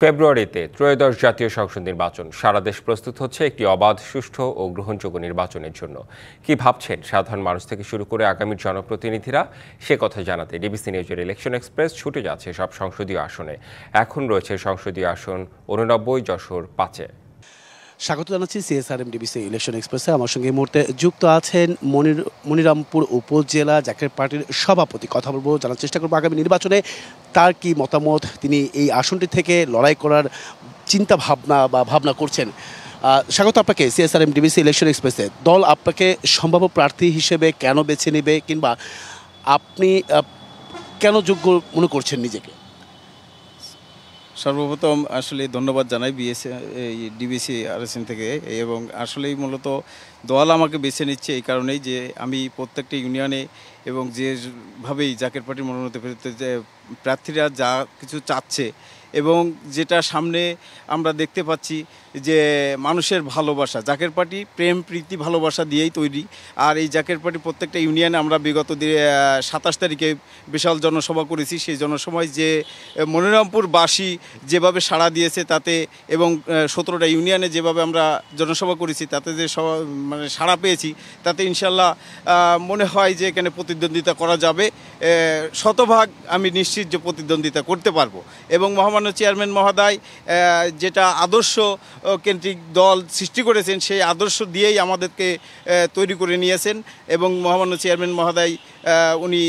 ফেব্রুয়ারিতে ত্রয়োদশ জাতীয় সংসদ নির্বাচন। সারা দেশ প্রস্তুত হচ্ছে একটি অবাধ, সুষ্ঠু ও গ্রহণযোগ্য নির্বাচনের জন্য। কি ভাবছেন সাধারণ মানুষ থেকে শুরু করে আগামীর জনপ্রতিনিধিরা, সে কথা জানাতে ডিবিসি নিউজের ইলেকশন এক্সপ্রেস ছুটে যাচ্ছে সব সংসদীয় আসনে। এখন রয়েছে সংসদীয় আসন 89, যশোর 5-এ। স্বাগত জানাচ্ছি সিএসআরএম ডিবিসি ইলেকশন এক্সপ্রেসে। আমার সঙ্গে এই মুহূর্তে যুক্ত আছেন মনিরামপুর উপজেলা জাকের পার্টির সভাপতি। কথা বলবো, জানার চেষ্টা করবো আগামী নির্বাচনে তার কি মতামত, তিনি এই আসনটি থেকে লড়াই করার চিন্তা ভাবনা করছেন। স্বাগত আপনাকে সিএসআরএম ডিবিসি ইলেকশন এক্সপ্রেসে। দল আপনাকে সম্ভাব্য প্রার্থী হিসেবে কেন বেছে নেবে, কিংবা আপনি কেন যোগ্য মনে করছেন নিজেকে? সর্বপ্রথম আসলে ধন্যবাদ জানাই ডিবিসি আরএসএন থেকে। এবং আসলেই মূলত দল আমাকে বেছে নিচ্ছে এই কারণেই যে আমি প্রত্যেকটা ইউনিয়নে এবং যেভাবেই জাকের পার্টির মনোনীত যে প্রার্থীরা যা কিছু চাচ্ছে এবং যেটা সামনে আমরা দেখতে পাচ্ছি যে মানুষের ভালোবাসা, জাকের পার্টি প্রেম প্রীতি ভালোবাসা দিয়েই তৈরি। আর এই জাকের পার্টি প্রত্যেকটা ইউনিয়নে আমরা বিগত 27 তারিখে বিশাল জনসভা করেছি। সেই জনসভায় যে মনিরামপুরবাসী যেভাবে সাড়া দিয়েছে তাতে, এবং 17টা ইউনিয়নে যেভাবে আমরা জনসভা করেছি তাতে যে সাড়া পেয়েছি, তাতে ইনশাল্লাহ মনে হয় যে এখানে প্রতিদ্বন্দ্বিতা করা যাবে। শতভাগ আমি নিশ্চিত যে প্রতিদ্বন্দ্বিতা করতে পারবো। এবং মহামান্য চেয়ারম্যান মহোদয় যেটা আদর্শ কেন্দ্রিক দল সৃষ্টি করেছেন, সেই আদর্শ দিয়েই আমাদেরকে তৈরি করে নিয়েছেন। এবং মহামান্য চেয়ারম্যান মহোদয় উনি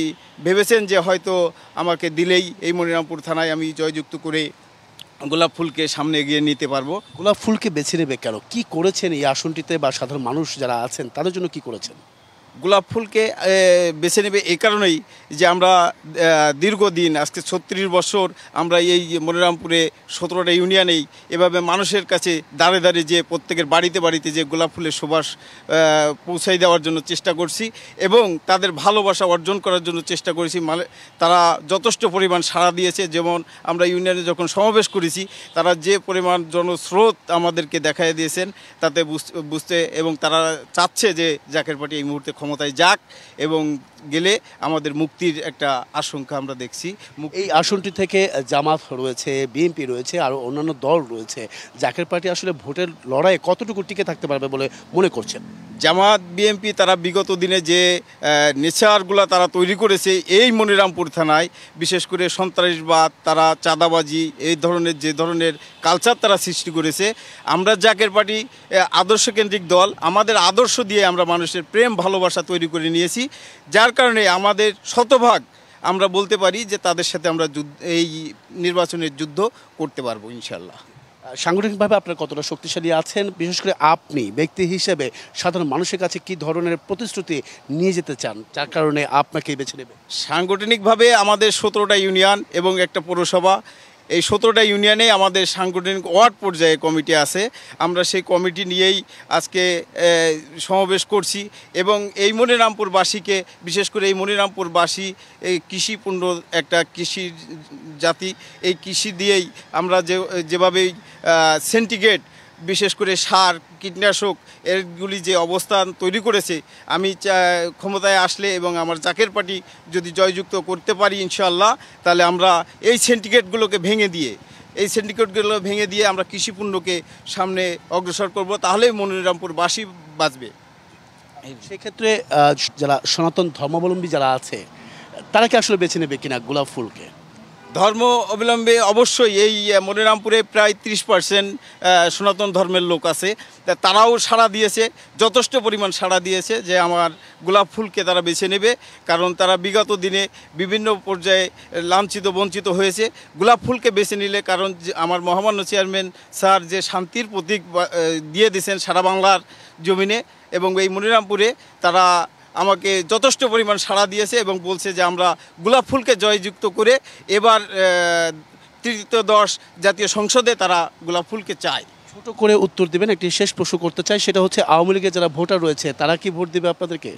ভেবেছেন যে হয়তো আমাকে দিলেই এই মনিরামপুর থানায় আমি জয়যুক্ত করে গোলাপ ফুলকে সামনে এগিয়ে নিতে পারবো। গোলাপ ফুলকে বেছে নেবে কেন? কি করেছেন এই আসনটিতে, বা সাধারণ মানুষ যারা আছেন তাদের জন্য কি করেছেন? গোলাপ ফুলকে বেছে নেবে এই কারণেই যে আমরা দীর্ঘদিন, আজকে 36 বছর আমরা এই মনিরামপুরে 17টা ইউনিয়নেই এভাবে মানুষের কাছে দাঁড়ে দাঁড়িয়ে যে প্রত্যেকের বাড়িতে বাড়িতে যে গোলাপ ফুলের সুবাস পৌঁছাই দেওয়ার জন্য চেষ্টা করছি এবং তাদের ভালোবাসা অর্জন করার জন্য চেষ্টা করেছি। তারা যথেষ্ট পরিমাণ সাড়া দিয়েছে। যেমন আমরা ইউনিয়নে যখন সমাবেশ করেছি, তারা যে পরিমাণ জনস্রোত আমাদেরকে দেখাই দিয়েছেন তাতে বুঝতে, এবং তারা চাচ্ছে যে জাকের পার্টি এই মুহূর্তে ক্ষমতায় যাক, এবং গেলে আমাদের মুক্তির একটা আশঙ্কা আমরা দেখছি। এই আসনটি থেকে জামাত রয়েছে, বিএনপি রয়েছে, আর অন্যান্য দল রয়েছে। জাকের পার্টি আসলে ভোটের লড়াইয়ে কতটুকু টিকে থাকতে পারবে বলে মনে করছেন? জামাত বিএনপি তারা বিগত দিনে যে নেচারগুলো তারা তৈরি করেছে এই মনিরামপুর থানায়, বিশেষ করে সন্ত্রাসবাদ, তারা চাঁদাবাজি, এই ধরনের যে ধরনের কালচার তারা সৃষ্টি করেছে। আমরা জাকের পার্টি আদর্শকেন্দ্রিক দল, আমাদের আদর্শ দিয়ে আমরা মানুষের প্রেম ভালোবাসা তৈরি করে নিয়েছি, যার কারণে আমাদের শতভাগ আমরা বলতে পারি যে তাদের সাথে আমরা এই নির্বাচনের যুদ্ধ করতে পারবো ইনশাল্লাহ। সাংগঠনিকভাবে আপনারা কতটা শক্তিশালী আছেন? বিশেষ করে আপনি ব্যক্তি হিসেবে সাধারণ মানুষের কাছে কি ধরনের প্রতিশ্রুতি নিয়ে যেতে চান, যার কারণে আপনাকে বেছে নেবে? সাংগঠনিকভাবে আমাদের 17টা ইউনিয়ন এবং একটা পৌরসভা, এই 17টা ইউনিয়নে আমাদের সাংগঠনিক ওয়ার্ড পর্যায়ে কমিটি আছে। আমরা সেই কমিটি নিয়েই আজকে সমাবেশ করছি এবং এই মনিরামপুরবাসীকে, বিশেষ করে এই মনিরামপুরবাসী এই কৃষিপূর্ণ একটা কৃষি জাতি, এই কৃষি দিয়েই আমরা যেভাবেই সেন্টিগ্রেড, বিশেষ করে সার, কীটনাশক এরগুলি যে অবস্থান তৈরি করেছে, আমি ক্ষমতায় আসলে এবং আমার জাকের পার্টি যদি জয়যুক্ত করতে পারি ইনশাআল্লাহ, তাহলে আমরা এই সেন্টিগ্রেডগুলোকে ভেঙে দিয়ে আমরা কৃষিপণ্যকে সামনে অগ্রসর করব, তাহলেই মনিরামপুরবাসী বাঁচবে। সেক্ষেত্রে যারা সনাতন ধর্মাবলম্বী যারা আছে তারা কি আসলে বেছে নেবে কিনা গোলাপ ফুলকে? ধর্ম অবলম্বী অবশ্যই এই মনিরামপুরে প্রায় 30% সনাতন ধর্মের লোক আছে। তারাও সাড়া দিয়েছে, যথেষ্ট পরিমাণ সাড়া দিয়েছে যে আমার গোলাপ ফুলকে তারা বেছে নেবে, কারণ তারা বিগত দিনে বিভিন্ন পর্যায়ে লাঞ্ছিত বঞ্চিত হয়েছে। গোলাপ ফুলকে বেছে নিলে, কারণ আমার মহামান্য চেয়ারম্যান স্যার যে শান্তির প্রতীক দিয়ে দিয়েছেন সারা বাংলার জমিনে, এবং এই মনিরামপুরে তারা আমাকে যথেষ্ট পরিমাণ সাড়া দিয়েছে এবং বলছে যে আমরা গোলাপ ফুলকে জয়যুক্ত করে এবার ত্রয়োদশ জাতীয় সংসদে তারা গোলাপ ফুলকে চায়। ছোট করে উত্তর দেবেন। একটি শেষ প্রশ্ন করতে চাই, সেটা হচ্ছে আওয়ামী লীগের যারা ভোটার রয়েছে তারা কি ভোট দেবে আপনাদেরকে?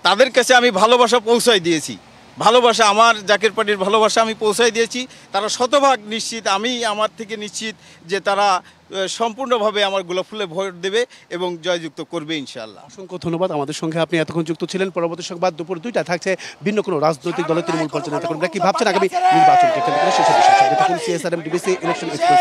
তাদের কাছে আমি ভালোবাসা পৌঁছাই দিয়েছি। ভালোবাসা, আমার জাকের পার্টির ভালোবাসা আমি পৌঁছাই দিয়েছি। তারা শতভাগ নিশ্চিত, আমি আমার থেকে নিশ্চিত যে তারা সম্পূর্ণভাবে আমার গোলাপ ফুলে ভোট দেবে এবং জয়যুক্ত করবে ইনশাআল্লাহ। অসংখ্য ধন্যবাদ। আমাদের সঙ্গে আপনি এতক্ষণ যুক্ত ছিলেন। পরবর্তী সংবাদ দুপুর 2টায় থাকছে ভিন্ন কোনো রাজনৈতিক দলের তৃণমূল পর্যায়ে নেতাকর্মীরা কি ভাবছেন আগামী নির্বাচনকে কেন্দ্র করে সেসব বিষয়ে। CSRM DBC election express.